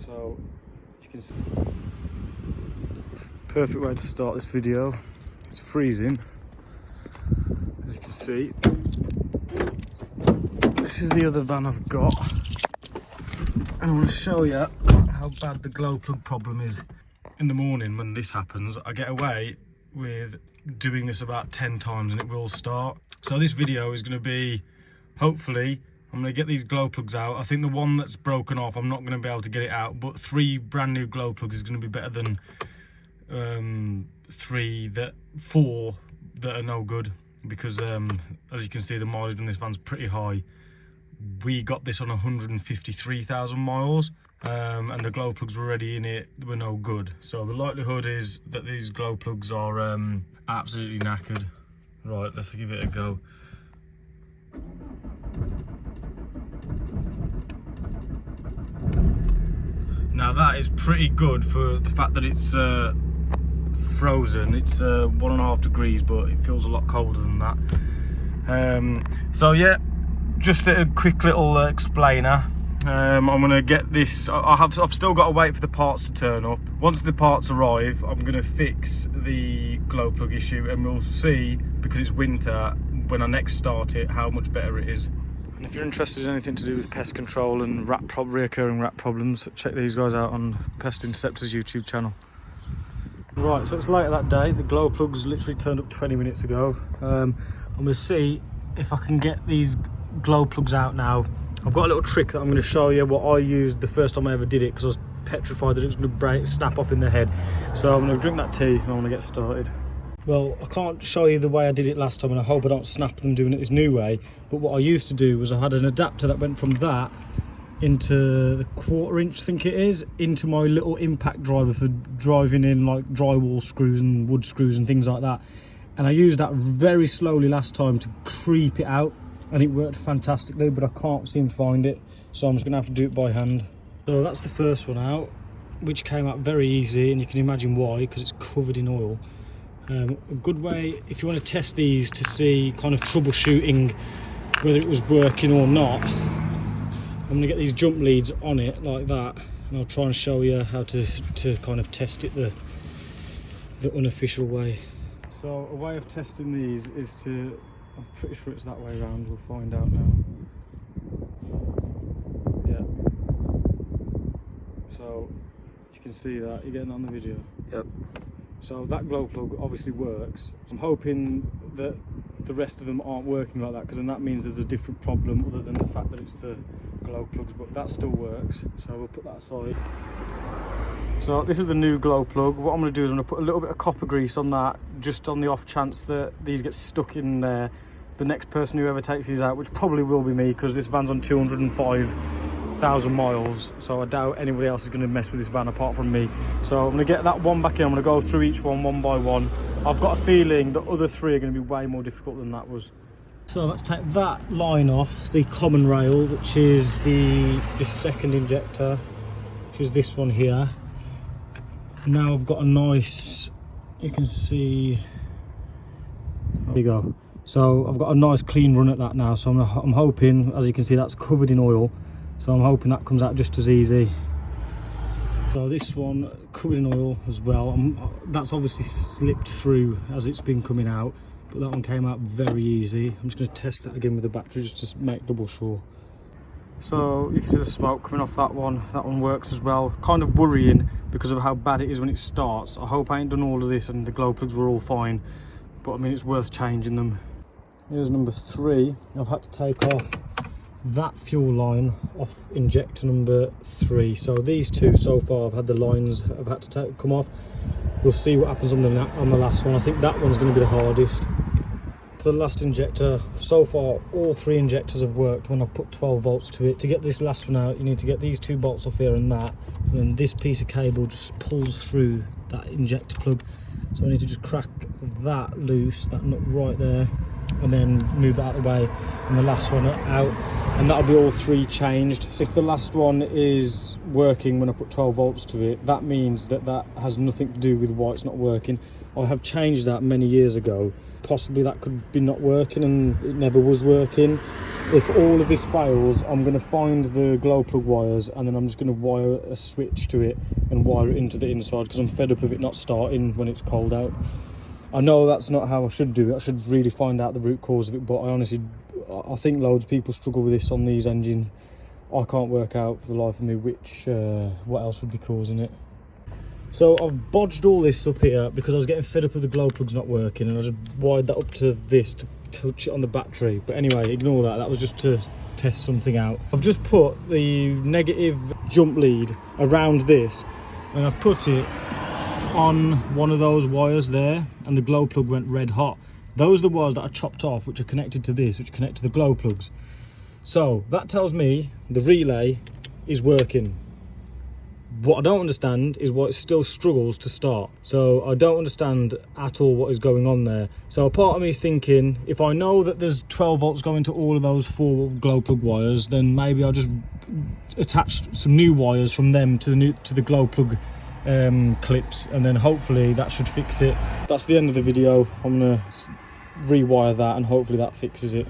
So you can see. Perfect way to start this video. It's freezing, as you can see. This is the other van I've got, and I want to show you how bad the glow plug problem is. In the morning when this happens, I get away with doing this about 10 times and it will start. So this video is going to be, hopefully, I'm going to get these glow plugs out. I think the one that's broken off, I'm not going to be able to get it out, but 3 brand new glow plugs is going to be better than 4 that are no good, because as you can see, the mileage on this van's pretty high. We got this on 153,000 miles, and the glow plugs were already in it, were no good. So the likelihood is that these glow plugs are absolutely knackered. Right, let's give it a go. Now that is pretty good for the fact that it's frozen. It's 1.5 degrees, but it feels a lot colder than that. So yeah, just a quick little explainer. I'm gonna get this. I've still got to wait for the parts to turn up. Once the parts arrive, I'm gonna fix the glow plug issue, and we'll see, because it's winter, when I next start it, how much better it is. And if you're interested in anything to do with pest control and reoccurring rat problems, check these guys out on Pest Interceptor's YouTube channel. Right, so it's later that day. The glow plugs literally turned up 20 minutes ago. I'm gonna see if I can get these glow plugs out now. I've got a little trick that I'm going to show you, what I used the first time I ever did it, because I was petrified that it was going to snap off in the head. So I'm going to drink that tea and I want to get started. Well, I can't show you the way I did it last time, and I hope I don't snap them doing it this new way. But what I used to do was I had an adapter that went from that into the 1/4 inch, I think it is, into my little impact driver for driving in like drywall screws and wood screws and things like that. And I used that very slowly last time to creep it out, and it worked fantastically, but I can't seem to find it, so I'm just gonna have to do it by hand. So that's the first one out, which came out very easy, and you can imagine why, because it's covered in oil. A good way, if you want to test these to see kind of troubleshooting whether it was working or not, I'm gonna get these jump leads on it like that, and I'll try and show you how to kind of test it the unofficial way. So a way of testing these is to, I'm pretty sure it's that way around, we'll find out now. Yeah. So you can see that, you're getting that on the video? Yep. So that glow plug obviously works. I'm hoping that the rest of them aren't working like that, because then that means there's a different problem other than the fact that it's the glow plugs, but that still works. So we'll put that aside. So this is the new glow plug. What I'm going to do is I'm going to put a little bit of copper grease on that, just on the off chance that these get stuck in there. The next person who ever takes these out, which probably will be me, because this van's on 205,000 miles, so I doubt anybody else is going to mess with this van apart from me. So I'm going to get that one back in. I'm going to go through each one by one. I've got a feeling the other 3 are going to be way more difficult than that was. So I'm about to take that line off the common rail, which is this second injector, which is this one here. Now I've got a nice, you can see, there you go. So I've got a nice clean run at that now, so I'm hoping, as you can see, that's covered in oil, so I'm hoping that comes out just as easy. So this one covered in oil as well. That's obviously slipped through as it's been coming out, but that one came out very easy. I'm just going to test that again with the battery just to make double sure. So you can see the smoke coming off that one. That one works as well. Kind of worrying because of how bad it is when it starts. I hope I ain't done all of this and the glow plugs were all fine, but I mean, it's worth changing them. Here's number 3. I've had to take off that fuel line off injector number 3. So these 2 so far, I've had the lines I've had to come off. We'll see what happens on the last one. I think that one's going to be the hardest. The last injector, so far all 3 injectors have worked when I've put 12 volts to it. To get this last one out, you need to get these 2 bolts off here and that, and then this piece of cable just pulls through that injector plug. So I need to just crack that loose, that nut right there, and then move that out of the way, and the last one out, and that'll be all 3 changed. So if the last one is working when I put 12 volts to it, that means that that has nothing to do with why it's not working. I have changed that many years ago. Possibly that could be not working and it never was working. if all of this fails, I'm going to find the glow plug wires, and then I'm just going to wire a switch to it and wire it into the inside, because I'm fed up of it not starting when it's cold out. I know that's not how I should do it. I should really find out the root cause of it, but I think loads of people struggle with this on these engines. I can't work out for the life of me what else would be causing it. So I've bodged all this up here because I was getting fed up with the glow plugs not working, and I just wired that up to this to touch it on the battery. But anyway, ignore that. That was just to test something out. I've just put the negative jump lead around this, and I've put it on one of those wires there, and the glow plug went red hot. Those are the wires that I chopped off, which are connected to this, which connect to the glow plugs. So that tells me the relay is working. What I don't understand is why it still struggles to start. So I don't understand at all what is going on there. So a part of me is thinking, if I know that there's 12 volts going to all of those 4 glow plug wires, then maybe I'll just attach some new wires from them to the glow plug clips, and then hopefully that should fix it. That's the end of the video. I'm gonna rewire that, and hopefully that fixes it.